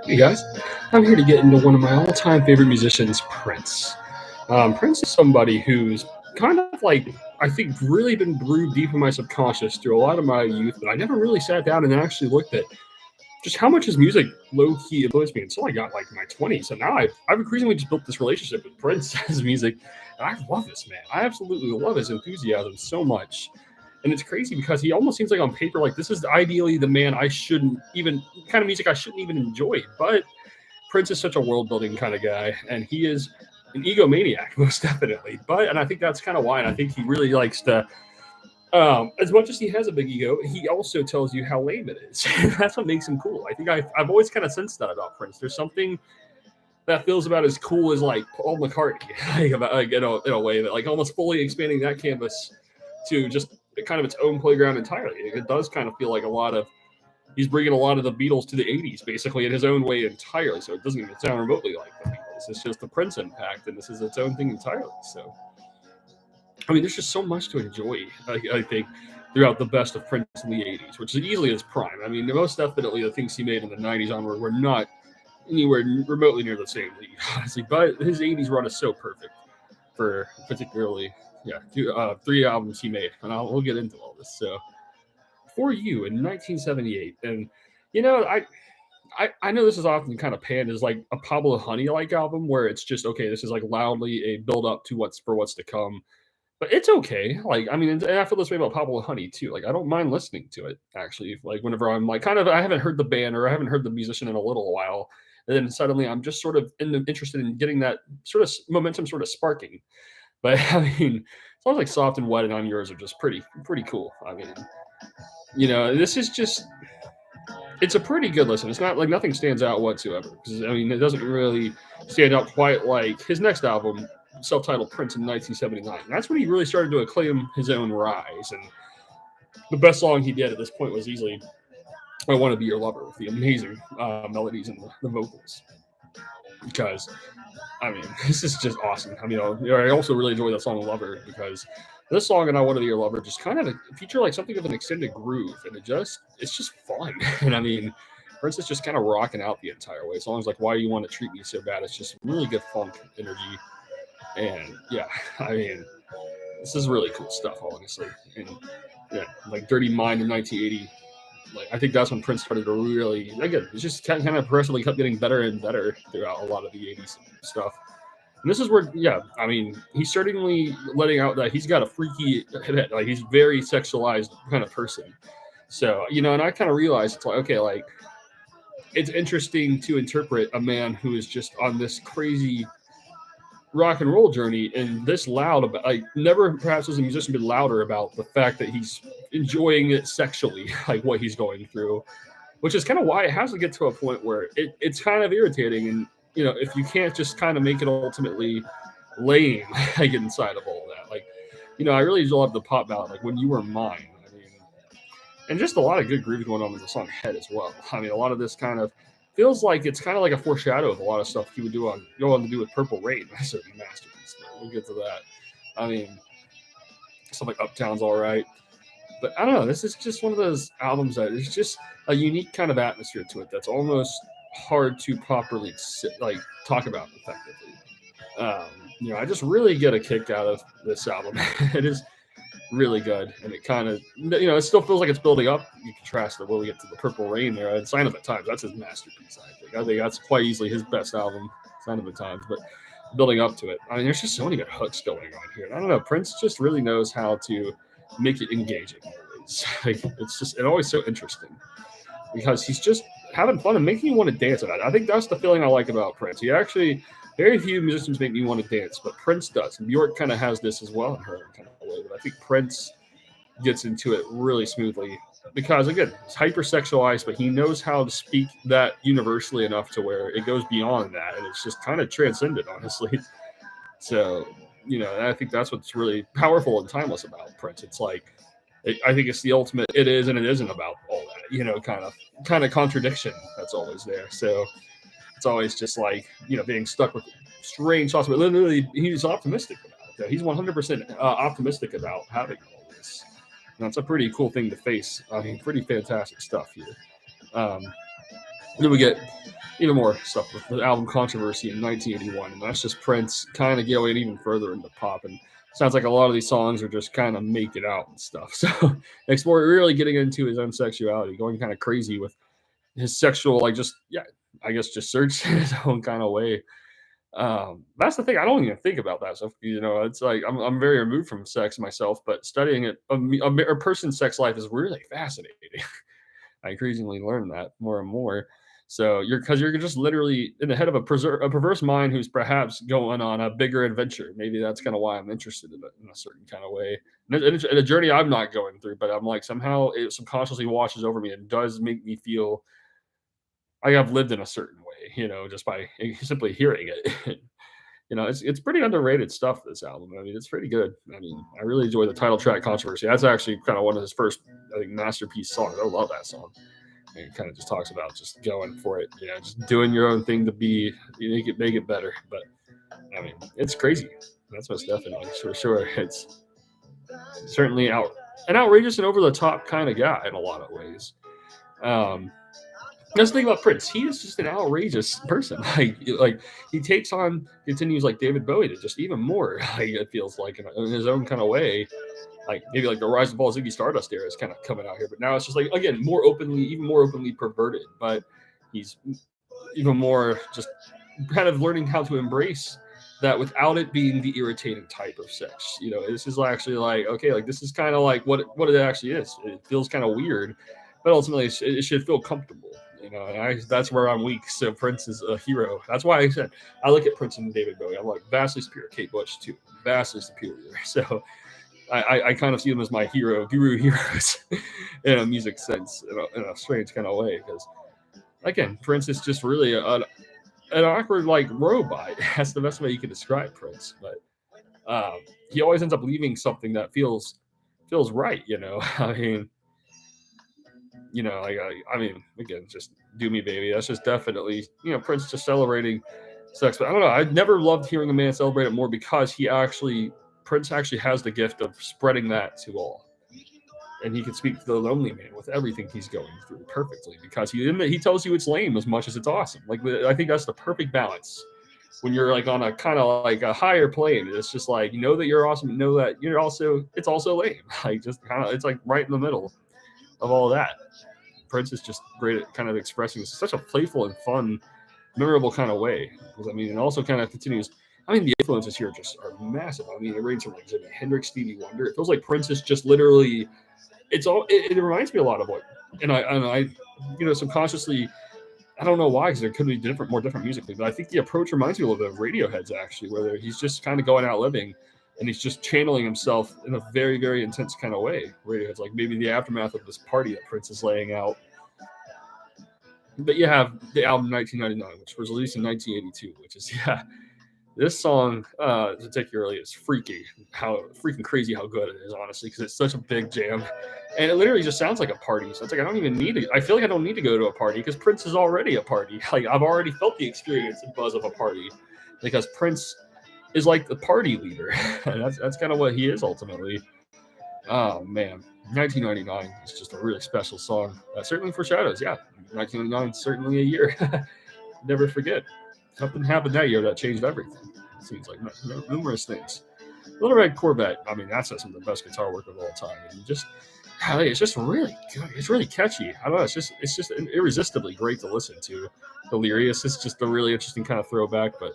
Hey guys, I'm here to get into one of my all-time favorite musicians, Prince. Prince is somebody who's kind of like I think really been brewed deep in my subconscious through a lot of my youth, but I never really sat down and actually looked at just how much his music low-key influenced me until I got like my 20s. So now I've increasingly just built this relationship with Prince's music, and I love this man. I absolutely love his enthusiasm so much. And it's crazy because he almost seems like on paper like this is ideally the man I shouldn't even kind of music I shouldn't even enjoy, but Prince is such a world building kind of guy, and he is an egomaniac, most definitely. But and I think that's kind of why, and I think he really likes to. As much as he has a big ego, he also tells you how lame it is. That's what makes him cool. I think I've always kind of sensed that about Prince. There's something that feels about as cool as like Paul McCartney, like about like in a way that like almost fully expanding that canvas to just kind of its own playground entirely. It does kind of feel like a lot of he's bringing a lot of the Beatles to the 80s, basically, in his own way entirely. So it doesn't even sound remotely like the Beatles. It's just the Prince impact, and this is its own thing entirely. So, I mean, there's just so much to enjoy, I think, throughout the best of Prince in the 80s, which is easily his prime. I mean, most definitely the things he made in the 90s onward were not anywhere remotely near the same league, honestly. But his 80s run is so perfect for particularly, yeah, three albums he made. And we'll get into all this. So, For You in 1978. And, you know, I know this is often kind of panned as like a Pablo Honey like album where it's just okay. This is like loudly a build up to what's to come, but it's okay. Like I mean, and I feel this way about Pablo Honey too. Like I don't mind listening to it actually. Like whenever I'm like kind of I haven't heard the band or I haven't heard the musician in a little while, and then suddenly I'm just sort of interested in getting that sort of momentum sort of sparking. But I mean, songs like Soft and Wet and I'm Yours are just pretty cool. I mean, this is just it's a pretty good listen. It's not like nothing stands out whatsoever. 'Cause, I mean, it doesn't really stand out quite like his next album, self-titled Prince in 1979. And that's when he really started to acclaim his own rise. And the best song he did at this point was easily "I Want to Be Your Lover" with the amazing melodies and the vocals. Because I mean, this is just awesome. I mean, I also really enjoy that song "Lover" because this song and "I Want to Be Your Lover" just kind of feature like something of an extended groove, and it's just fun. And I mean, Prince is just kind of rocking out the entire way. Songs like "Why You Want to Treat Me So Bad," it's just really good funk energy, and yeah, I mean, this is really cool stuff, honestly. And yeah, like "Dirty Mind" in 1980. Like I think that's when Prince started to really again. It's just kind of progressively kept getting better and better throughout a lot of the '80s stuff. And this is where, yeah, I mean, he's certainly letting out that he's got a freaky hit. Like he's very sexualized kind of person. So, and I kind of realized it's like, okay, like it's interesting to interpret a man who is just on this crazy rock and roll journey and this loud about, like, never perhaps as a musician been louder about the fact that he's enjoying it sexually, like what he's going through, which is kind of why it has to get to a point where it's kind of irritating. And, if you can't just kind of make it ultimately lame, like inside of all that. Like, I really love the pop ballad, like "When You Were Mine." I mean, and just a lot of good grooves going on in the song "Head" as well. I mean, a lot of this kind of feels like it's kind of like a foreshadow of a lot of stuff he would go on to do with "Purple Rain," a certain masterpiece. We'll get to that. I mean, stuff like "Uptown's" all right. But I don't know. This is just one of those albums that is just a unique kind of atmosphere to it that's almost hard to properly talk about effectively. I just really get a kick out of this album. It is really good, and it kind of it still feels like it's building up. You contrast it when we get to the Purple Rain there, and Sign of the Times. That's his masterpiece. I think that's quite easily his best album, Sign of the Times. But building up to it, I mean, there's just so many good hooks going on here. And I don't know. Prince just really knows how to make it engaging. Always, like it's always so interesting because he's just having fun and making you want to dance about it. I think that's the feeling I like about Prince. He actually, very few musicians make me want to dance, but Prince does. And Bjork kind of has this as well in her kind of way. But I think Prince gets into it really smoothly because, again, he's hypersexualized, but he knows how to speak that universally enough to where it goes beyond that. And it's just kind of transcendent, honestly. So, I think that's what's really powerful and timeless about Prince. It's like, I think it's the ultimate. It is and it isn't about all that, kind of contradiction that's always there. So it's always just like being stuck with strange thoughts. But literally, he's optimistic about it. He's 100% optimistic about having all this. And that's a pretty cool thing to face. I mean, pretty fantastic stuff here. Then we get even more stuff with the album Controversy in 1981, and that's just Prince kind of going even further into pop. And sounds like a lot of these songs are just kind of make it out and stuff. So explore really getting into his own sexuality, going kind of crazy with his sexual, like just yeah, I guess just search in his own kind of way. That's the thing. I don't even think about that stuff. You know, it's like I'm very removed from sex myself, but studying it, a person's sex life is really fascinating. I increasingly learn that more and more. So because you're just literally in the head of a perverse mind who's perhaps going on a bigger adventure. Maybe that's kind of why I'm interested in it in a certain kind of way. And it's a journey I'm not going through, but I'm like somehow it subconsciously washes over me and does make me feel like I've lived in a certain way, you know, just by simply hearing it. You know, it's pretty underrated stuff. This album, I mean, it's pretty good. I mean, I really enjoy the title track Controversy. That's actually kind of one of his first, I think, masterpiece songs. I love that song. And it kind of just talks about just going for it, you know, just doing your own thing to be, you make it better. But I mean, it's crazy. That's most definitely for sure. It's certainly an outrageous and over the top kind of guy in a lot of ways. Um, that's the thing about Prince. He is just an outrageous person. Like he takes on continues like David Bowie to just even more. Like it feels like in his own kind of way. Like maybe like the Rise and Fall of Ziggy Stardust era is kind of coming out here, but now it's just like again more openly, even more openly perverted. But he's even more just kind of learning how to embrace that without it being the irritating type of sex. You know, this is actually like okay, like this is kind of like what it actually is. It feels kind of weird, but ultimately it should feel comfortable. You know, and that's where I'm weak. So Prince is a hero. That's why I said I look at Prince and David Bowie. I'm like vastly superior. Kate Bush too, vastly superior. So I kind of see them as my guru heroes in a music sense, in a strange kind of way. Because again, Prince is just really an awkward like robot. That's the best way you can describe Prince. But he always ends up leaving something that feels right. You know, I mean, you know, like I mean, again, just do me, baby. That's just definitely Prince just celebrating sex. But I don't know. I never loved hearing a man celebrate it more because Prince actually has the gift of spreading that to all. And he can speak to the lonely man with everything he's going through perfectly because he tells you it's lame as much as it's awesome. Like I think that's the perfect balance when you're like on a kind of like a higher plane. It's just like you know that you're awesome, know that it's also lame. Like just kind of it's like right in the middle of all that. Prince is just great at kind of expressing such a playful and fun, memorable kind of way. Because I mean, it also kind of continues. I mean, the influences here just are massive. I mean, it ranges from like Jimi Hendrix, Stevie Wonder. It feels like Prince is just literally it reminds me a lot of what and I subconsciously I don't know why because there could be more different musically, but I think the approach reminds me a little bit of Radiohead's actually, where he's just kind of going out living and he's just channeling himself in a very very intense kind of way. Radiohead's like maybe the aftermath of this party that Prince is laying out. But you have the album 1999, which was released in 1982, which is this song particularly is freaking crazy how good it is, honestly, because it's such a big jam, and it literally just sounds like a party. So it's like I don't even need to. I feel like I don't need to go to a party because Prince is already a party. Like I've already felt the experience and buzz of a party because Prince is like the party leader. And that's kind of what he is ultimately. Oh man, 1999 is just a really special song. Certainly for Shadows, yeah. 1999 certainly a year. Never forget. Something happened that year that changed everything. It seems like numerous things. Little Red Corvette. I mean, that's some of the best guitar work of all time. And it's just really good. It's really catchy. I don't know. It's just irresistibly great to listen to. Delirious is just a really interesting kind of throwback, but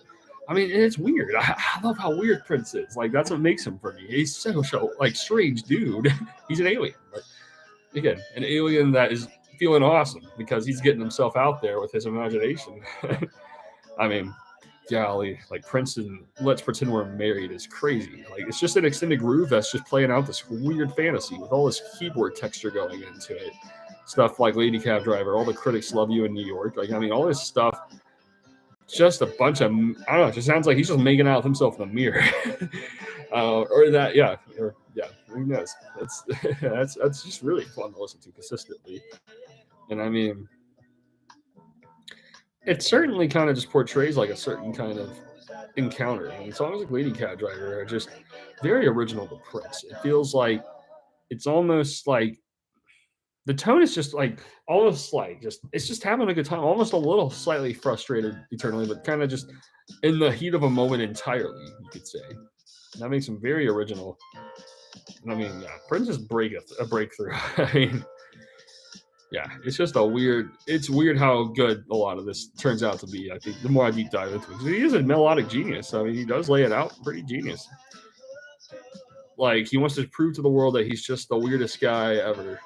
I mean, it's weird. I love how weird Prince is. Like that's what makes him for me. He's so like strange dude. He's an alien. But again, an alien that is feeling awesome because he's getting himself out there with his imagination. I mean, golly, like Prince and Let's Pretend We're Married is crazy. Like it's just an extended groove that's just playing out this weird fantasy with all this keyboard texture going into it. Stuff like Lady Cab Driver, All the Critics Love You in New York. Like I mean, all this stuff. Just a bunch of I don't know. It just sounds like he's just making out with himself in the mirror, or that Who knows? That's that's just really fun to listen to consistently. And I mean, it certainly kind of just portrays like a certain kind of encounter. And songs like Lady Cat Driver are just very original to Prince. It feels like it's almost like the tone is just like almost like just it's just having a good time, almost a little slightly frustrated eternally, but kind of just in the heat of a moment entirely, you could say. That makes him very original. And I mean, yeah, Prince is a breakthrough. I mean, yeah, it's just a weird. It's weird how good a lot of this turns out to be. I think the more I deep dive into it, 'cause he is a melodic genius. I mean, he does lay it out pretty genius. Like he wants to prove to the world that he's just the weirdest guy ever,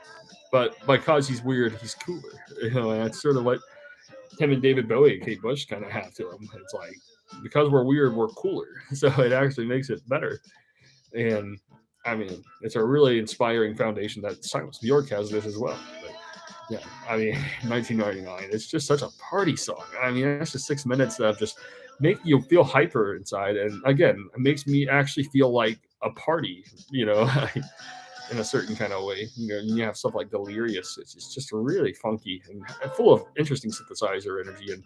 but because he's weird, he's cooler. You know, and that's sort of what him and David Bowie and Kate Bush kind of have to him. It's like because we're weird, we're cooler. So it actually makes it better. And I mean, it's a really inspiring foundation that Silence Bjork has this as well. But yeah, I mean, 1999. It's just such a party song. I mean, that's just 6 minutes of just make you feel hyper inside, and again, it makes me actually feel like a party. You know, in a certain kind of way. You know, you have stuff like Delirious. It's just really funky and full of interesting synthesizer energy. And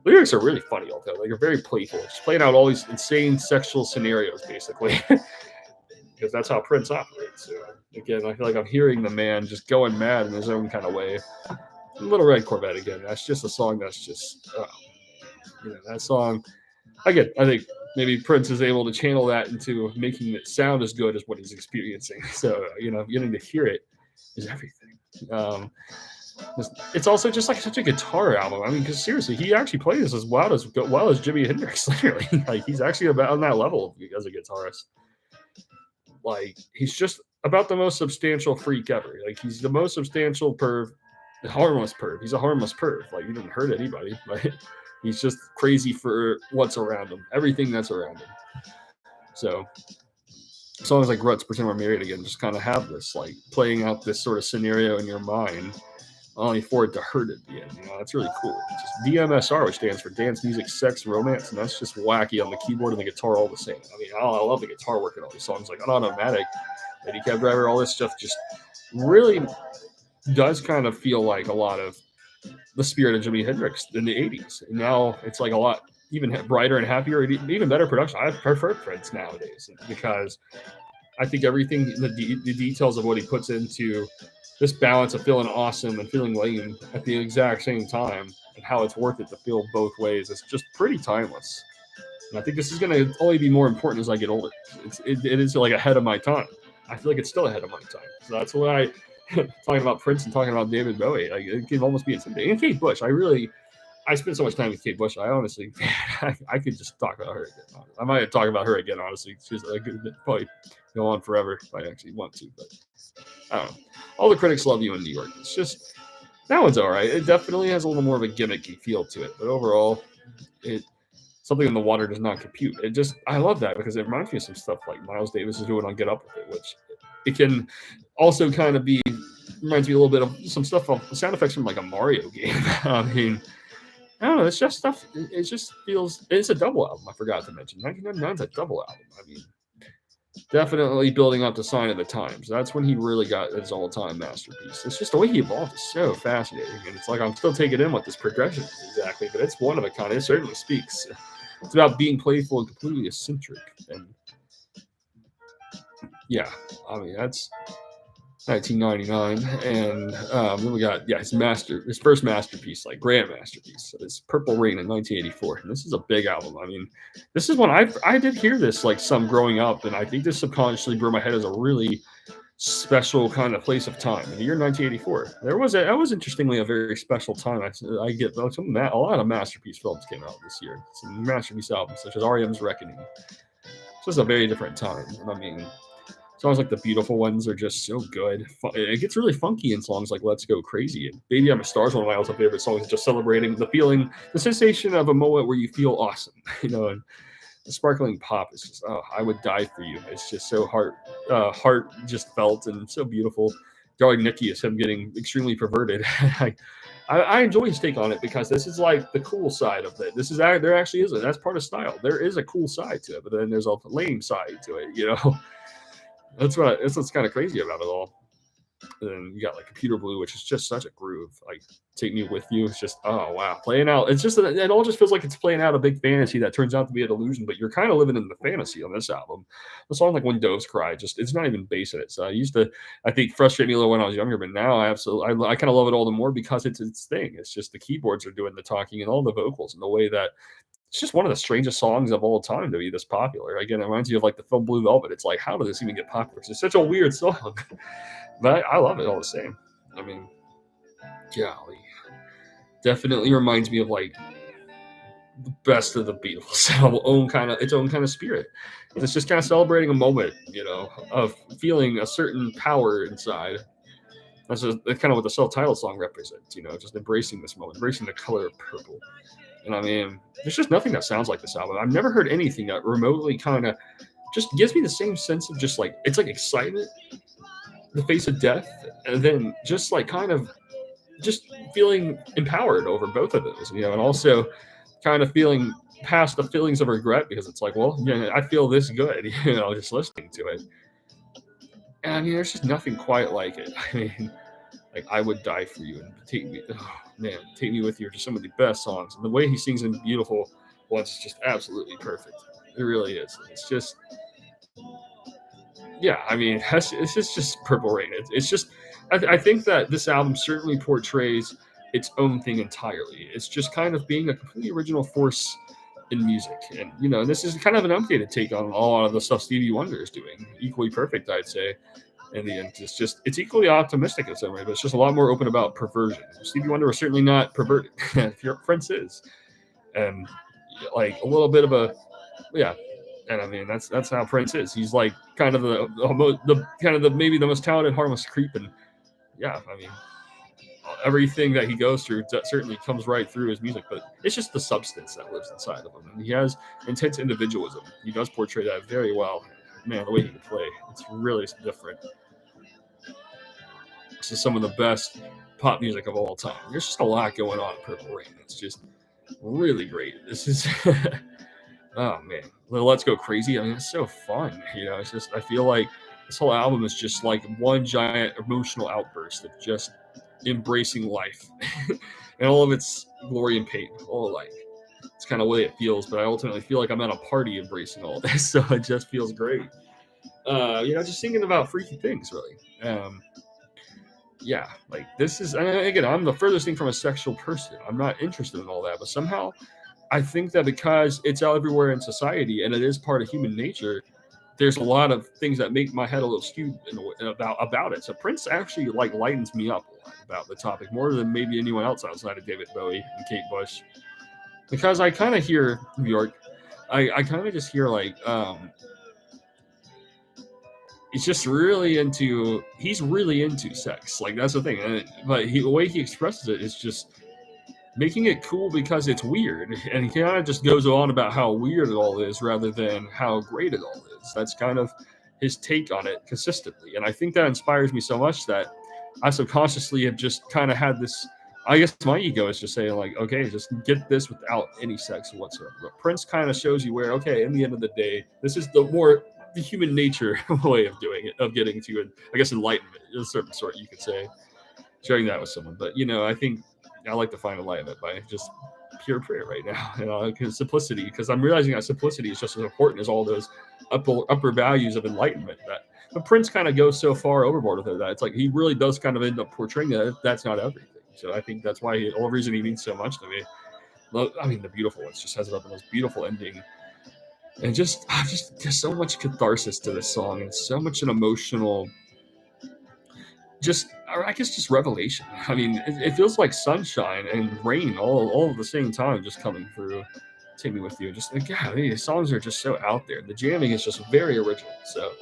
lyrics are really funny, although like they're very playful. Just playing out all these insane sexual scenarios, basically, because that's how Prince operates. So again, I feel like I'm hearing the man just going mad in his own kind of way. Little Red Corvette again. That's just a song that's just, that song. Again, I think maybe Prince is able to channel that into making it sound as good as what he's experiencing. So, getting to hear it is everything. It's also just like such a guitar album. I mean, because seriously, he actually plays as well as Jimi Hendrix. Literally, like he's actually about on that level as a guitarist. Like he's just about the most substantial freak ever. Like he's the most substantial perv, harmless perv. He's a harmless perv. Like he didn't hurt anybody. Like he's just crazy for what's around him, everything that's around him. So songs like Ruts, Pretend We're Married Again, just kind of have this, like playing out this sort of scenario in your mind, only for it to hurt at the end. That's really cool. It's just DMSR, which stands for Dance Music Sex Romance, and that's just wacky on the keyboard and the guitar all the same. I mean, I love the guitar work in all these songs, like Automatic, Lady Cab Driver, all this stuff just really does kind of feel like a lot of the spirit of Jimi Hendrix in the 80s. And now it's like a lot even brighter and happier, even better production. I prefer Prince nowadays because I think everything, the details of what he puts into this balance of feeling awesome and feeling lame at the exact same time, and how it's worth it to feel both ways, it's just pretty timeless. And I think this is going to only be more important as I get older. It is like ahead of my time. I feel like it's still ahead of my time. So that's why talking about Prince and talking about David Bowie, like it can almost be intimidating. And Kate Bush, I spent so much time with Kate Bush. I honestly, I could just talk about her again. I might talk about her again, honestly. She's a good probably go on forever if I actually want to. But I don't know. All the critics love you in New York. It's just that one's all right. It definitely has a little more of a gimmicky feel to it, but overall, something in the water does not compute. I love that because it reminds me of some stuff like Miles Davis is doing on Get Up With It, which it can also kind of be reminds me a little bit of some stuff of sound effects from like a Mario game. I mean, I don't know. It's just stuff. It just feels. It's a double album. I forgot to mention. 1999 is a double album. I mean, definitely building up to Sign of the Times. That's when he really got his all-time masterpiece. It's just the way he evolved is so fascinating, and it's like I'm still taking in what this progression is exactly. But it's one of a kind. It certainly speaks. It's about being playful and completely eccentric, and yeah, I mean that's 1999, and then we got his first masterpiece, like grand masterpiece. It's Purple Rain in 1984, and this is a big album. I mean, this is when I did hear this like some growing up, and I think this subconsciously blew my head as a really special kind of place of time. In the year 1984, that was interestingly a very special time. I get a lot of masterpiece films came out this year, some masterpiece albums such as R.E.M's Reckoning. It's just a very different time, and I mean. Songs like The Beautiful Ones are just so good. It gets really funky in songs like Let's Go Crazy. And Baby I'm a Star is one of my all-time favorite songs, just celebrating the feeling, the sensation of a moment where you feel awesome. And the Sparkling Pop is just, I would die for you. It's just so heart just felt and so beautiful. Darling Nikki is him getting extremely perverted. I enjoy his take on it because this is like the cool side of it. There actually is that's part of style. There is a cool side to it, but then there's a lame side to it, That's what's kind of crazy about it all. And then you got like Computer Blue, which is just such a groove. Like Take Me With You, it's just, oh wow, playing out. It's just, it all just feels like it's playing out a big fantasy that turns out to be an illusion, but you're kind of living in the fantasy on this album. The song like When Doves Cry, just, it's not even bass in it. So I used to, I think, frustrate me a little when I was younger, but now I absolutely, I kind of love it all the more because it's its thing. It's just the keyboards are doing the talking and all the vocals and the way that it's just one of the strangest songs of all time to be this popular. Again, it reminds you of like the film Blue Velvet. It's like, how did this even get popular? It's such a weird song, but I love it all the same. I mean, golly, definitely reminds me of like the best of the Beatles, its own kind of spirit. It's just kind of celebrating a moment, of feeling a certain power inside. That's kind of what the self-titled song represents, just embracing this moment, embracing the color of purple. And I mean, there's just nothing that sounds like this album. I've never heard anything that remotely kind of just gives me the same sense of just like, it's like excitement, the face of death, and then just like kind of just feeling empowered over both of those, and also kind of feeling past the feelings of regret because it's like, well, I feel this good, just listening to it. And I mean, there's just nothing quite like it. I mean, like I Would Die For You and Take Me With You are just some of the best songs. And the way he sings in Beautiful Ones is just absolutely perfect. It really is. It's just, yeah, I mean, it's just Purple Rain. It's just, I think that this album certainly portrays its own thing entirely. It's just kind of being a completely original force in music. And, this is kind of an updated take on a lot of the stuff Stevie Wonder is doing. Equally perfect, I'd say. In the end, it's equally optimistic in some way, but it's just a lot more open about perversion. Stevie Wonder was certainly not perverted. Prince is, and like a little bit of a, yeah. And I mean, that's how Prince is. He's like kind of the maybe the most talented, harmless creep, and yeah, I mean, everything that he goes through certainly comes right through his music. But it's just the substance that lives inside of him, and he has intense individualism. He does portray that very well. Man, the way he can play, it's really different. This is some of the best pop music of all time. There's just a lot going on in Purple Rain. It's just really great. This is. Oh man, Let's Go Crazy. I mean, it's so fun. It's just, I feel like this whole album is just like one giant emotional outburst of just embracing life and all of its glory and pain. All like, it's kind of the way it feels, but I ultimately feel like I'm at a party embracing all this, so it just feels great. Just thinking about freaky things, really. Yeah, like this is, again, I'm the furthest thing from a sexual person. I'm not interested in all that, but somehow I think that because it's out everywhere in society and it is part of human nature, there's a lot of things that make my head a little skewed about it. So Prince actually like lightens me up a lot about the topic more than maybe anyone else outside of David Bowie and Kate Bush, because I kind of hear New York. I kind of just hear like he's really into sex. Like that's the thing, but the way he expresses it is just making it cool because it's weird, and he kind of just goes on about how weird it all is rather than how great it all is. That's kind of his take on it consistently, and I think that inspires me so much that I subconsciously have just kind of had this. I guess my ego is just saying like, okay, just get this without any sex whatsoever. But Prince kind of shows you where, okay, in the end of the day, this is the human nature way of doing it, of getting to, I guess, enlightenment, a certain sort, you could say, sharing that with someone. But I think I like to find enlightenment by just pure prayer right now, simplicity, because I'm realizing that simplicity is just as important as all those upper values of enlightenment. But Prince kind of goes so far overboard with it that it's like he really does kind of end up portraying that that's not everything. So I think that's why the whole reason he means so much to me. I mean, The Beautiful Ones just has about the most beautiful ending, and just there's so much catharsis to this song, and so much an emotional, I guess just revelation. I mean, it feels like sunshine and rain all at the same time just coming through. Take Me With You. Just like, yeah, these songs are just so out there. The jamming is just very original. So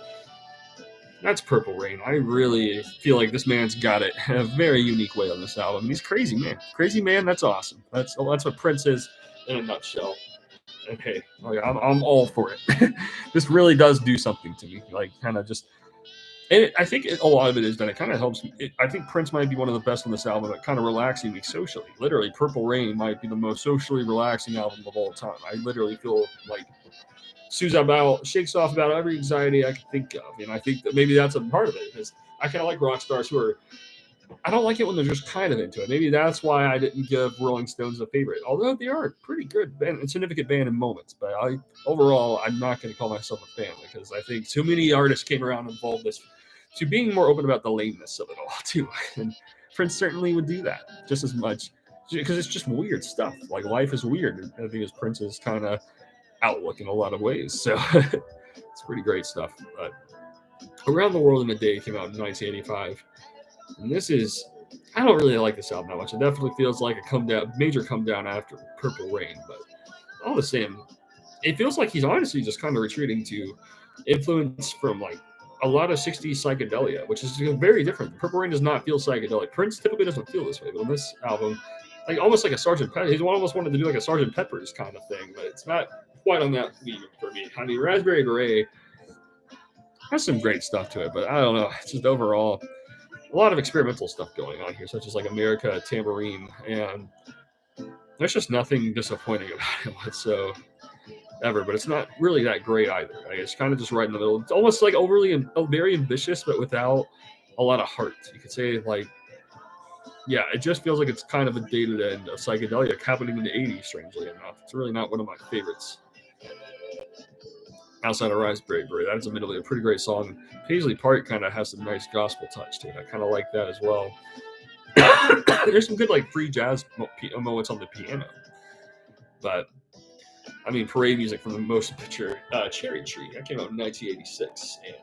that's Purple Rain. I really feel like this man's got it in a very unique way on this album. He's crazy, man. Crazy man, that's awesome. That's what Prince is in a nutshell. And hey, like, I'm all for it. This really does do something to me. Like, kind of just. And I think a lot of it is that it kind of helps me. I think Prince might be one of the best on this album at kind of relaxing me socially. Literally, Purple Rain might be the most socially relaxing album of all time. I literally feel like shakes off about every anxiety I can think of. And I think that maybe that's a part of it. Because I kind of like rock stars who are. I don't like it when they're just kind of into it. Maybe that's why I didn't give Rolling Stones a favorite, although they are a pretty good band, a significant band in moments. But overall, I'm not going to call myself a fan because I think too many artists came around and evolved this to being more open about the lameness of it all too. And Prince certainly would do that just as much because it's just weird stuff. Like life is weird. And I think it's Prince's kind of outlook in a lot of ways. So it's pretty great stuff. But Around the World in a Day came out in 1985. And this is, I don't really like this album that much. It definitely feels like a major come down after Purple Rain, but all the same, it feels like he's honestly just kind of retreating to influence from like a lot of 60s psychedelia, which is very different. Purple Rain does not feel psychedelic. Prince typically doesn't feel this way, but on this album, like almost like a Sgt. Pepper, he's almost wanted to do like a Sgt. Pepper's kind of thing, but it's not quite on that level for me. I mean, Raspberry Beret has some great stuff to it, but I don't know. It's just overall a lot of experimental stuff going on here, such as like America Tambourine, and there's just nothing disappointing about it whatsoever. But it's not really that great either. Like, it's kind of just right in the middle. It's almost like very ambitious, but without a lot of heart. You could say like, yeah, it just feels like it's kind of a dated end of psychedelia happening in the '80s. Strangely enough, it's really not one of my favorites. Outside of Raspberry Beret, that's admittedly a pretty great song. Paisley Park kind of has some nice gospel touch to it. I kind of like that as well. There's some good like free jazz moments on the piano, but I mean parade music from the motion picture Cherry Tree. That came out in 1986, and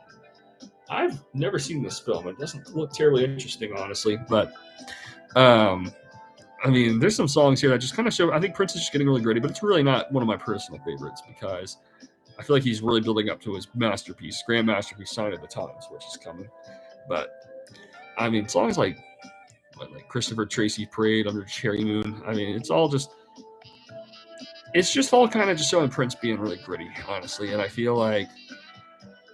I've never seen this film. It doesn't look terribly interesting, honestly, but I mean, there's some songs here that just kind of show. I think Prince is just getting really gritty, but it's really not one of my personal favorites because I feel like he's really building up to his masterpiece, grand masterpiece, Sign of the Times, which is coming. But I mean, songs like Christopher Tracy Parade, Under Cherry Moon. I mean, it's just all kind of just showing Prince being really gritty, honestly. And I feel like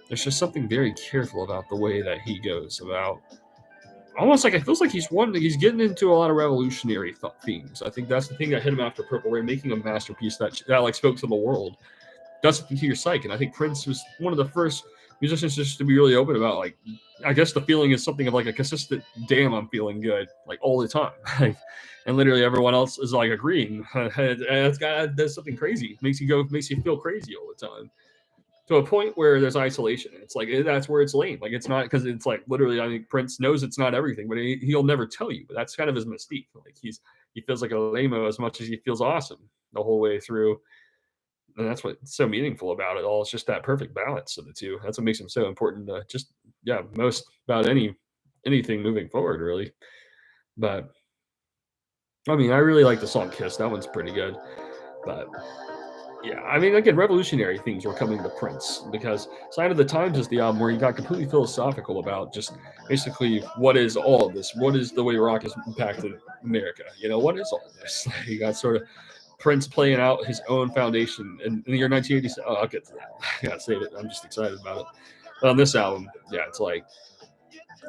there's just something very careful about the way that he goes about. Almost like it feels like he's getting into a lot of revolutionary themes. I think that's the thing that hit him after Purple Rain, making a masterpiece that like spoke to the world. Does something to your psyche. And I think Prince was one of the first musicians just to be really open about, like, I guess the feeling is something of like a consistent, damn, I'm feeling good, like all the time. And literally everyone else is like agreeing. That's something crazy. Makes you feel crazy all the time. To a point where there's isolation. It's like, that's where it's lame. Like, it's not, because it's like literally, I think Prince knows it's not everything, but he'll never tell you. But that's kind of his mystique. Like, he feels like a lame-o as much as he feels awesome the whole way through. And that's what's so meaningful about it all. It's just that perfect balance of the two. That's what makes him so important to most about anything moving forward, really. But I mean, I really like the song Kiss. That one's pretty good. But yeah, I mean, again, revolutionary things were coming to Prince because Sign of the Times is the album where he got completely philosophical about just basically what is all of this? What is the way rock has impacted America? What is all this? He got sort of Prince playing out his own foundation in the year 1987. Oh, I'll get to that. I gotta save it. I'm just excited about it. But on this album, yeah, it's like,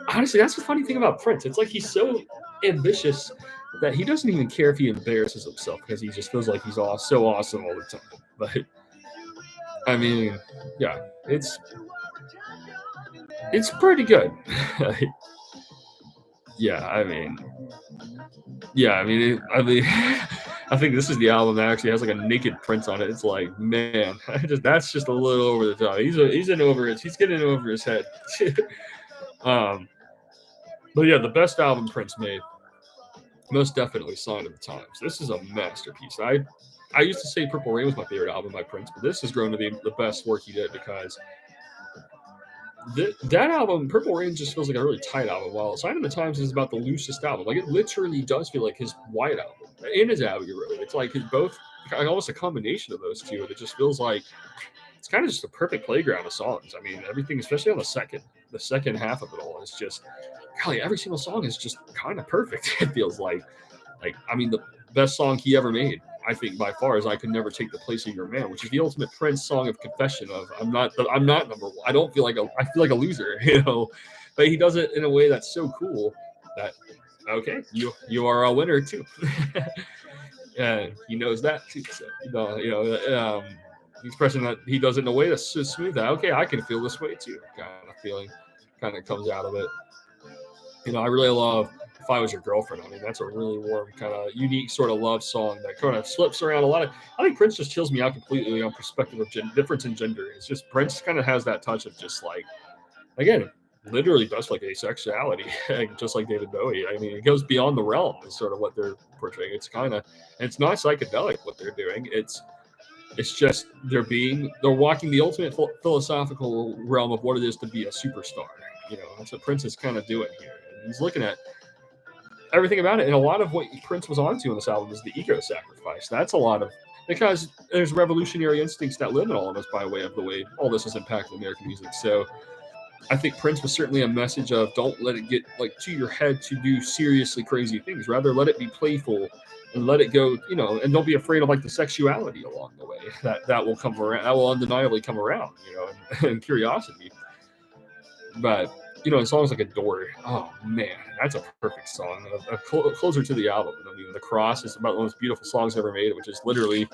honestly, that's the funny thing about Prince. It's like he's so ambitious that he doesn't even care if he embarrasses himself because he just feels like he's so awesome all the time. But I mean, yeah, it's pretty good. I mean, I think this is the album that actually has like a naked Prince on it. It's like, man, that's just a little over the top. He's getting over his head. But yeah, the best album Prince made, most definitely Sign of the Times. This is a masterpiece. I used to say Purple Rain was my favorite album by Prince, but this has grown to be the best work he did because that album, Purple Rain, just feels like a really tight album, while Sign of the Times is about the loosest album. Like, it literally does feel like his White Album and his Abbey Road. It's like both, almost a combination of those two, and it just feels like it's kind of just a perfect playground of songs. I mean, everything, especially on the second half of it all, is just, golly, every single song is just kind of perfect. It feels like, I mean, the best song he ever made, I think by far, is I Could Never Take the Place of Your Man, which is the ultimate Prince song of confession of I'm not number one. I feel like a loser, but he does it in a way that's so cool that, okay, you are a winner too. And he knows that too. So, the expression that he does it in a way that's so smooth that, okay, I can feel this way too, kind of feeling kind of comes out of it. I really love If I Was Your Girlfriend. I mean, that's a really warm, kind of unique sort of love song that kind of slips around a lot of. I think Prince just chills me out completely on perspective of difference in gender. It's just Prince kind of has that touch of just like, again, literally does like asexuality, just like David Bowie. I mean, it goes beyond the realm, is sort of what they're portraying. It's kind of, it's not psychedelic what they're doing. It's just they're walking the ultimate philosophical realm of what it is to be a superstar. That's what Prince is kind of doing here. And he's looking at everything about it, and a lot of what Prince was onto in this album is the ego sacrifice. That's a lot of because there's revolutionary instincts that live in all of us by way of the way all this has impacted American music. So I think Prince was certainly a message of don't let it get like to your head to do seriously crazy things. Rather, let it be playful and let it go, and don't be afraid of like the sexuality along the way. That will come around. That will undeniably come around, and curiosity. But in songs like "Adore," oh man, that's a perfect song, a closer to the album. I mean, "The Cross" is about one of the most beautiful songs ever made, which is literally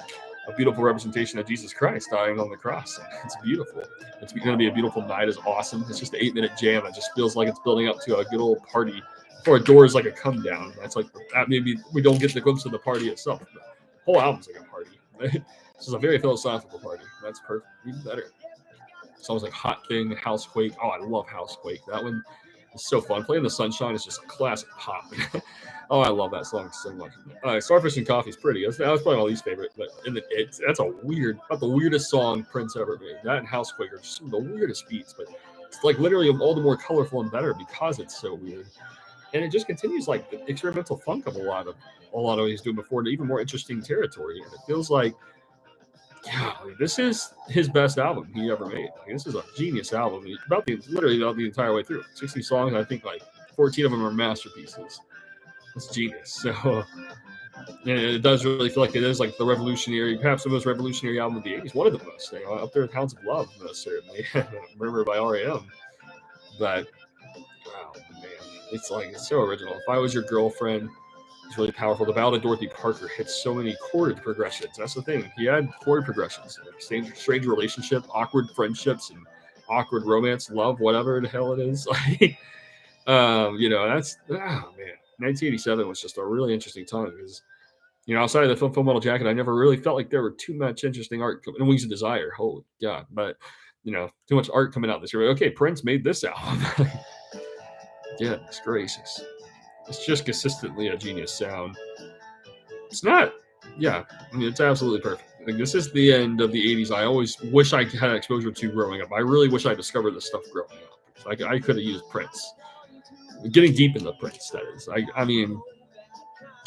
a beautiful representation of Jesus Christ dying on the cross. It's beautiful. It's going to be a beautiful night. Is awesome. It's just an 8-minute jam. It just feels like it's building up to a good old party. Before "Adore" is like a come down. That's like maybe we don't get the glimpse of the party itself. But the whole album's like a party. This is a very philosophical party. That's perfect. Even better. Songs like "Hot Thing," "Housequake." Oh, I love "Housequake." That one is so fun. "Playing the Sunshine" is just a classic pop. Oh, I love that song so much. "Starfish and Coffee" is pretty. That was probably my least favorite, but that's about the weirdest song Prince ever made. That and "Housequake" are just some of the weirdest beats, but it's like literally all the more colorful and better because it's so weird. And it just continues like the experimental funk of a lot of what he's doing before to even more interesting territory. And it feels like, golly, this is his best album he ever made. Like, this is a genius album. Literally about the entire way through. 60 songs, I think like 14 of them are masterpieces. It's genius. So it does really feel like it is like the perhaps the most revolutionary album of the 80s. One of the most. Up there with "Hounds of Love," most certainly. "Murmur" by R.E.M. But wow, man, it's so original. "If I Was Your Girlfriend" is really powerful. "The Ballad of Dorothy Parker" hits so many chord progressions. That's the thing. He had chord progressions. Like strange relationship, awkward friendships, and awkward romance, love, whatever the hell it is. That's man. 1987 was just a really interesting time because, outside of the Full Metal Jacket, I never really felt like there were too much interesting art coming. And "Wings of Desire," holy god! But too much art coming out this year. Okay, Prince made this album. Goodness gracious. It's just consistently a genius sound. It's not, yeah, I mean, it's absolutely perfect. Like, this is the end of the 80s I always wish I had exposure to growing up. I really wish I discovered this stuff growing up. Like, I could have used Prince. Getting deep into Prince, that is. I mean,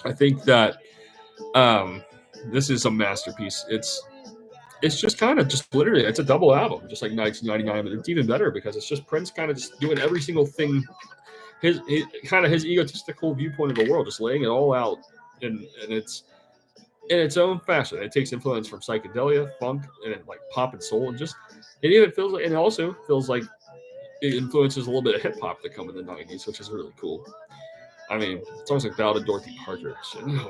I think that this is a masterpiece. It's just kind of just literally, it's a double album, just like 1999, but it's even better because it's just Prince kind of just doing every single thing, his egotistical viewpoint of the world, just laying it all out, and it's in its own fashion. It takes influence from psychedelia, funk, and like pop and soul, and it also feels like it influences a little bit of hip hop that come in the 90s, which is really cool. I mean, songs like "Ballad of Dorothy Parker,"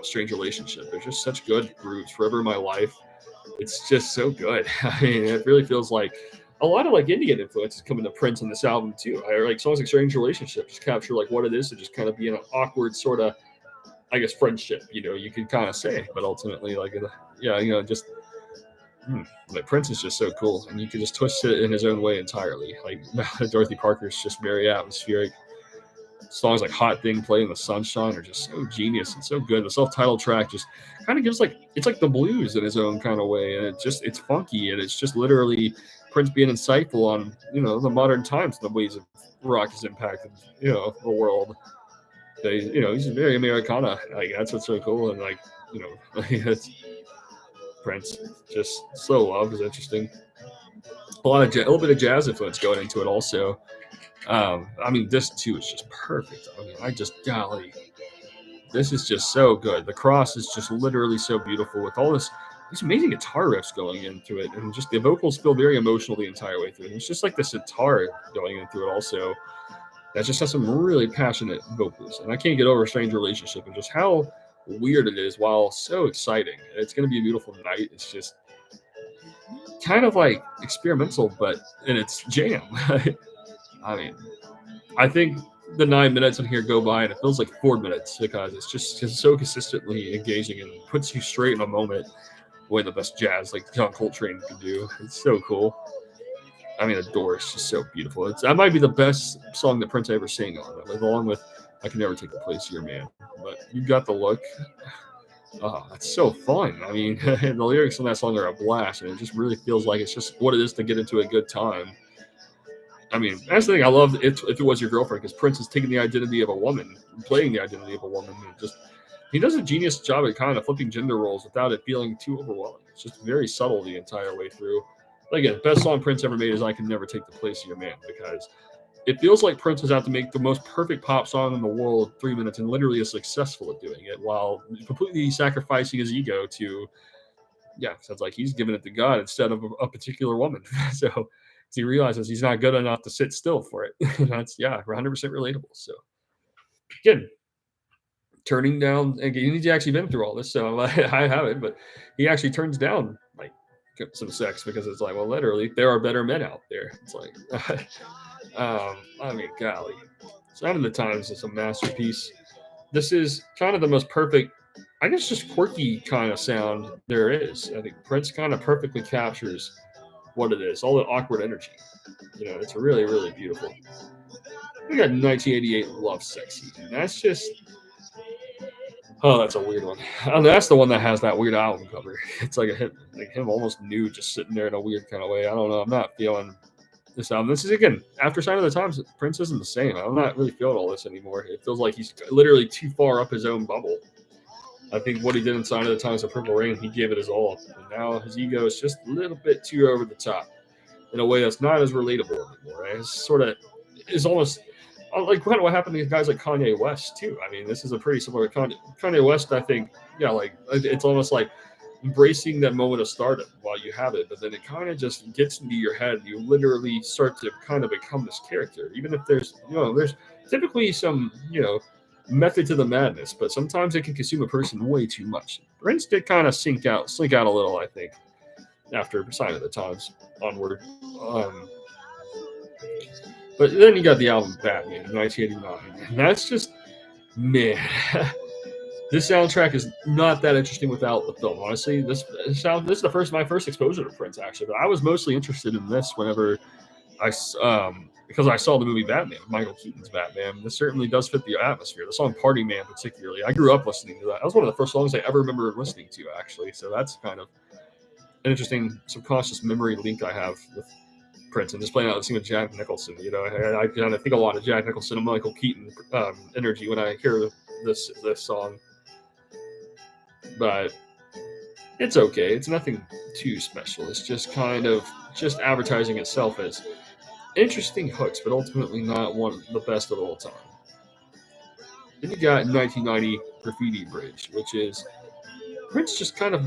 "Strange Relationship," they're just such good grooves. "Forever in My Life," it's just so good. I mean, it really feels like a lot of like Indian influences come into Prince in this album too. I like songs like "Strange Relationship" just capture like what it is to just kind of be in an awkward sort of, I guess, friendship. You can kind of say, but ultimately, like, just like Prince is just so cool, and you can just twist it in his own way entirely. Like Dorothy Parker is just very atmospheric. Songs like "Hot Thing," "Playing the Sunshine" are just so genius and so good. The self-titled track just kind of gives it's like the blues in his own kind of way, and it's funky, and it's just literally Prince being insightful on the modern times and the ways of rock has impacted the world. He's very Americana. Like, that's what's so cool, and it's Prince just so loved is interesting. A little bit of jazz influence going into it also. I mean, this too is just perfect. I mean, golly, this is just so good. "The Cross" is just literally so beautiful with all these amazing guitar riffs going into it, and just the vocals feel very emotional the entire way through. And it's just like the sitar going into it also. That just has some really passionate vocals, and I can't get over "Strange Relationship" and just how weird it is while so exciting. It's going to be a beautiful night. It's just kind of like experimental, but in its jam. I mean, I think the 9 minutes in here go by and it feels like 4 minutes because it's just so consistently engaging and puts you straight in a moment. Way the best jazz like John Coltrane can do. It's so cool. I mean, the door is just so beautiful. That might be the best song that Prince ever sang on it, along with "I Can Never Take the Place of Your Man." But you got the look. Oh, that's so fun. I mean, the lyrics in that song are a blast, and it just really feels like it's just what it is to get into a good time. I mean, that's the thing I love. If it was your girlfriend, because Prince is taking the identity of a woman, playing the identity of a woman, and just he does a genius job at kind of flipping gender roles without it feeling too overwhelming. It's just very subtle the entire way through. But again, best song Prince ever made is "I Can Never Take the Place of Your Man" because it feels like Prince was out to make the most perfect pop song in the world in 3 minutes and literally is successful at doing it while completely sacrificing his ego to, yeah, sounds like he's giving it to God instead of a particular woman. So he realizes he's not good enough to sit still for it. That's, yeah, 100% relatable. So again, turning down, and he's actually been through all this, so I haven't, but he actually turns down like some sex because it's like, well, literally, there are better men out there. It's like, I mean, golly, Sign of the Times is a masterpiece. This is kind of the most perfect, I guess, just quirky kind of sound there is. I think Prince kind of perfectly captures what it is, all the awkward energy. It's really, really beautiful. We got 1988 Love Sexy. And that's just, oh, that's a weird one. And that's the one that has that weird album cover. It's like him almost nude, just sitting there in a weird kind of way. I don't know. I'm not feeling this album. This is, again, after Sign of the Times, Prince isn't the same. I'm not really feeling all this anymore. It feels like he's literally too far up his own bubble. I think what he did in Sign of the Times of Purple Rain, he gave it his all. And now his ego is just a little bit too over the top in a way that's not as relatable anymore. Right? It's sort of is almost like kind of what happened to guys like Kanye West too. I mean, this is a pretty similar Kanye West. I think, yeah, like it's almost like embracing that moment of stardom while you have it, but then it kind of just gets into your head. You literally start to kind of become this character, even if there's typically some method to the madness, but sometimes it can consume a person way too much. Prince did kind of slink out a little, I think, after Sign of the Times onward. But then you got the album Batman in 1989, and that's just, man. This soundtrack is not that interesting without the film. Honestly, this is my first exposure to Prince, actually. But I was mostly interested in this whenever because I saw the movie Batman, Michael Keaton's Batman. This certainly does fit the atmosphere. The song Party Man, particularly. I grew up listening to that. That was one of the first songs I ever remember listening to, actually. So that's kind of an interesting subconscious memory link I have with Prince and just playing out the scene with Jack Nicholson. I kind of think a lot of Jack Nicholson and Michael Keaton energy when I hear this song. But it's okay. It's nothing too special. It's just kind of just advertising itself as interesting hooks, but ultimately not one of the best of all time. Then you got 1990 Graffiti Bridge, which is Prince just kind of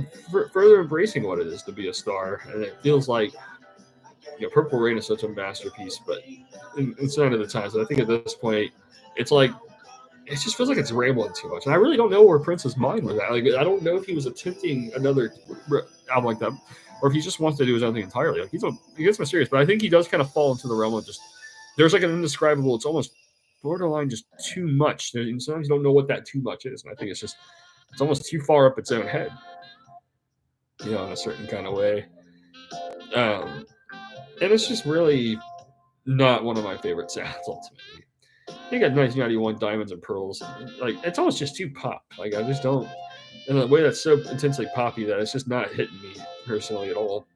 further embracing what it is to be a star, and it feels like Purple Rain is such a masterpiece, but in Sign of the Times, I think at this point, it's like it just feels like it's rambling too much, and I really don't know where Prince's mind was at. Like, I don't know if he was attempting another album like that, or if he just wants to do his own thing entirely. Like he gets mysterious, but I think he does kind of fall into the realm of just there's like an indescribable. It's almost borderline just too much. And sometimes you don't know what that too much is, and I think it's almost too far up its own head, in a certain kind of way. And it's just really not one of my favorite sounds ultimately. You got 1991 Diamonds and Pearls. Like, it's almost just too pop. Like, I just don't, in a way that's so intensely poppy that it's just not hitting me personally at all.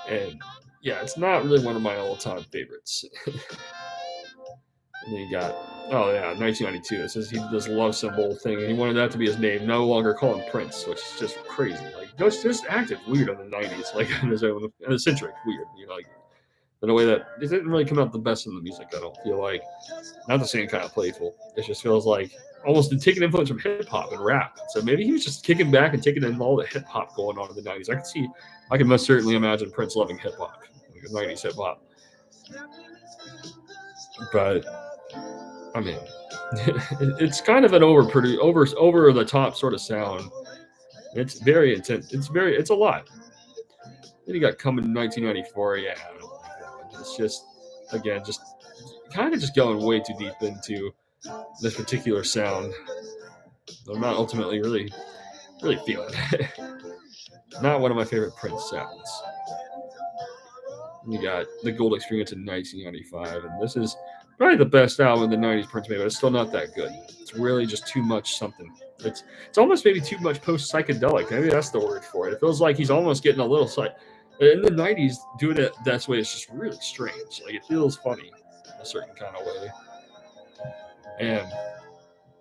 And yeah, it's not really one of my all-time favorites. And then you got, 1992. It says he did this love symbol thing, and he wanted that to be his name. No longer call him Prince, which is just crazy. Like, just acted weird in the 90s, like in his own, eccentric weird. Like in a way that it didn't really come out the best in the music. I don't feel like not the same kind of playful. It just feels like almost taking influence from hip hop and rap. So maybe he was just kicking back and taking in all the hip hop going on in the 90s. I can most certainly imagine Prince loving hip hop, like 90s hip hop. But I mean, it's kind of an over the top sort of sound. It's very intense. It's a lot. Then you got Coming in 1994. Yeah, I don't like that one. It's just, again, just kind of just going way too deep into this particular sound. I'm not ultimately really feeling. Not one of my favorite Prince sounds. You got the Gold Experience in 1995, and this is probably the best album in the 90s Prince made, but it's still not that good. It's really just too much something. It's almost maybe too much post psychedelic. Maybe that's the word for it. It feels like he's almost getting a little in the 90s. Doing it that way is just really strange. Like, it feels funny in a certain kind of way. And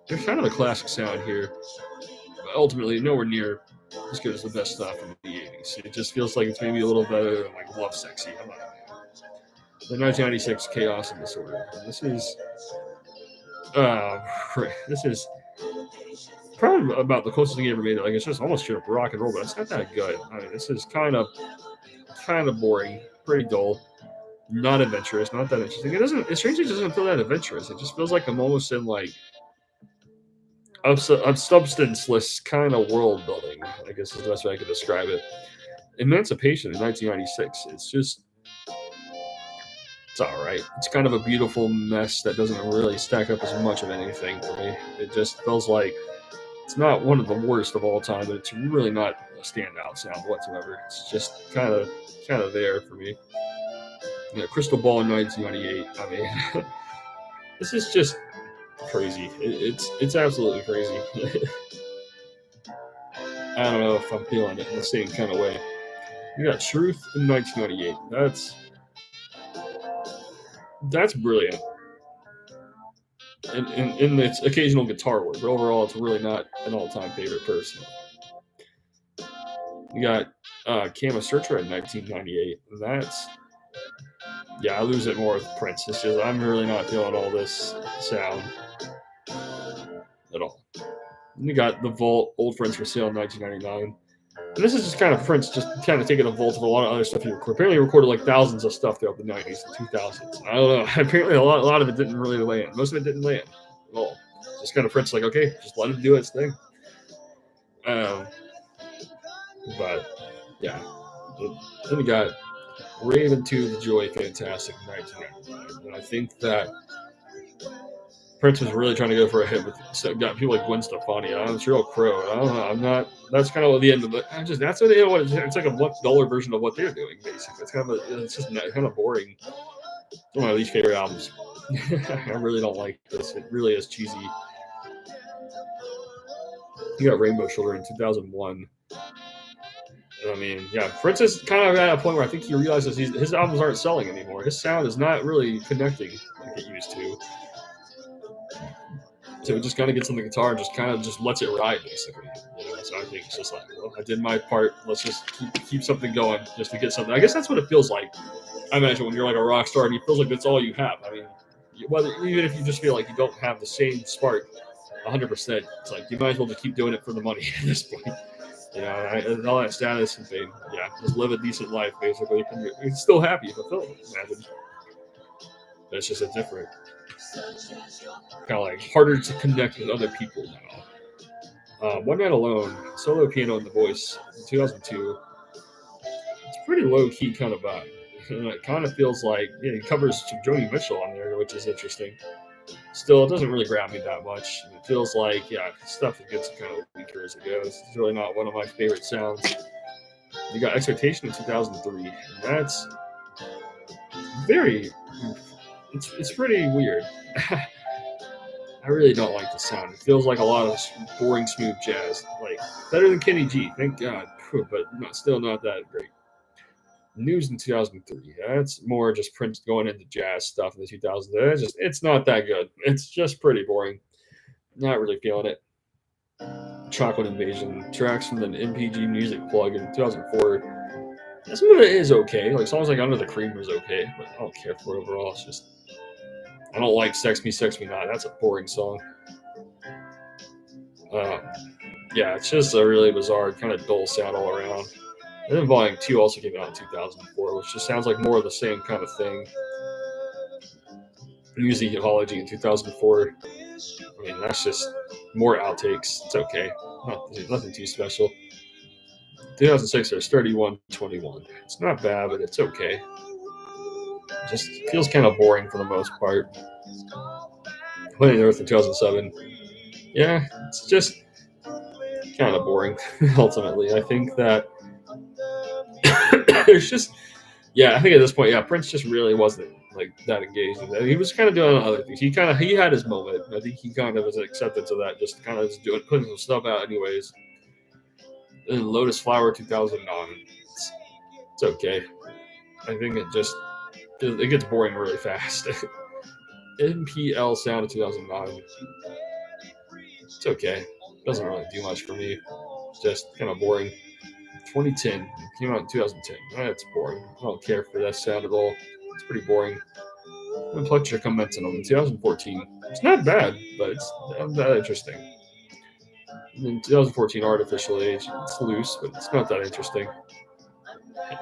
there's kind of a classic sound here, but ultimately nowhere near as good as the best stuff from the 80s. It just feels like it's maybe a little better than like Love Sexy. I'm not the 1996 Chaos and Disorder. This is probably about the closest thing he ever made. Like, it's just almost straight up rock and roll, but it's not that good. I mean, this is kind of boring, pretty dull, not adventurous, not that interesting. It strangely doesn't feel that adventurous. It just feels like I'm almost in like a substanceless kind of world building, I guess is the best way I could describe it. Emancipation in 1996. It's all right. It's kind of a beautiful mess that doesn't really stack up as much of anything for me. It just feels like it's not one of the worst of all time, but it's really not a standout sound whatsoever. It's just kind of there for me. Crystal Ball in 1998. I mean, this is just crazy. It's absolutely crazy. I don't know if I'm feeling it in the same kind of way. You got Truth in 1998. That's brilliant. In its occasional guitar work, but overall, it's really not an all-time favorite personally. You got Kama Sutra in 1998. I lose it more with Prince. It's just I'm really not feeling all this sound at all. And you got The Vault, Old Friends for Sale in 1999. And this is just kind of Prince just kind of taking a vault of a lot of other stuff he recorded. Apparently, he recorded like thousands of stuff throughout the 90s and 2000s. I don't know. Apparently, a lot of it didn't really land. Most of it didn't land at all. Just kind of Prince like, okay, just let him do his thing. But yeah, then we got Raven 2, The Joy, Fantastic in 1999. And I think that Prince was really trying to go for a hit with got people like Gwen Stefani. It's Sheryl Crow. I don't know. I'm not. That's kind of the end of it. That's what it's like a $1 version of what they're doing. Basically, it's just kind of boring. It's one of my least favorite albums. I really don't like this. It really is cheesy. You got Rainbow Shoulder in 2001. I mean, yeah, Prince is kind of at a point where I think he realizes his albums aren't selling anymore. His sound is not really connecting like it used to. So he just kind of gets on the guitar and just lets it ride, basically. So I think it's just like, well, I did my part. Let's just keep something going just to get something. I guess that's what it feels like. I imagine when you're like a rock star and it feels like that's all you have. I mean, even if you just feel like you don't have the same spark 100%, it's like you might as well just keep doing it for the money at this point. And all that status and fame. Yeah, just live a decent life, basically. You're still happy, fulfilled, imagine. But it's just a different, kind of like harder to connect with other people now. One Night Alone, solo piano and the voice, in 2002. It's pretty low key kind of vibe. And it kind of feels like he covers some Joni Mitchell on there, which is interesting. Still, it doesn't really grab me that much. It feels like, stuff that gets kind of weaker as it goes. It's really not one of my favorite sounds. You got Expectation in 2003. And that's it's pretty weird. I really don't like the sound. It feels like a lot of boring, smooth jazz. Like, better than Kenny G, thank God. But still not that great. News in 2003. That's more just Prince going into jazz stuff in the 2000s. It's not that good. It's just pretty boring. Not really feeling it. Chocolate Invasion, tracks from the MPG Music plug in 2004. Some of it is okay. Like songs like Under the Cream was okay, but I don't care for it overall. It's just I don't like Sex Me Not. That's a boring song. It's just a really bizarre, kind of dull sound all around. And then Volume 2 also came out in 2004, which just sounds like more of the same kind of thing. Musicology in 2004. I mean, that's just more outtakes. It's okay. Nothing too special. 2006, there's 3121. It's not bad, but it's okay. Just feels kind of boring for the most part. Planet Earth in 2007. Yeah, it's just kind of boring. Ultimately, I think that there's just I think at this point, Prince just really wasn't like that engaged in that. He was kind of doing other things. He had his moment. I think he kind of was an acceptance of that, just kind of just putting some stuff out anyways. And Lotus Flower 2009. It's okay. I think it gets boring really fast. NPL Sound of 2009. It's okay. Doesn't really do much for me. Just kind of boring. 2010 came out in 2010. That's boring. I don't care for that sound at all. It's pretty boring. And Plecture comments on them in 2014. It's not bad, but it's not that interesting. In 2014, Artificial Age. It's loose, but it's not that interesting.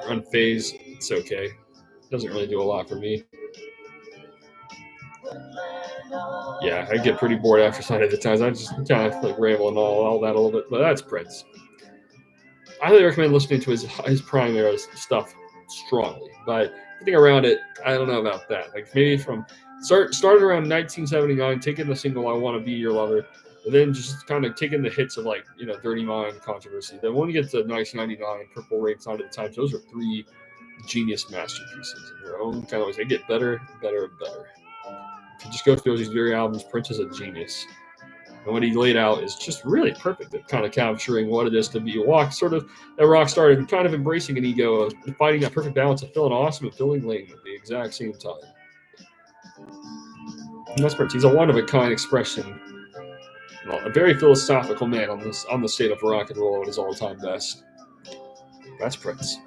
Run Phase. It's okay. Doesn't really do a lot for me. Yeah, I get pretty bored after Sign of the Times. I just kind of like rambling all that a little bit, but that's Prince. I highly recommend listening to his prime era stuff strongly, but anything around it, I don't know about that. Like maybe from started around 1979, taking the single "I Want to Be Your Lover," and then just kind of taking the hits of like "Dirty Mind," Controversy. Then when you get to 1999, Purple Rain, Sign of the Times, those are three genius masterpieces in their own kind of ways. They get better, better, and better. If you just go through these three albums, Prince is a genius. And what he laid out is just really perfect at kind of capturing what it is to be a rock star and kind of embracing an ego of finding that perfect balance of feeling awesome and feeling lame at the exact same time. And that's Prince. He's a one-of-a-kind expression. A very philosophical man on the state of rock and roll at his all-time best. That's Prince.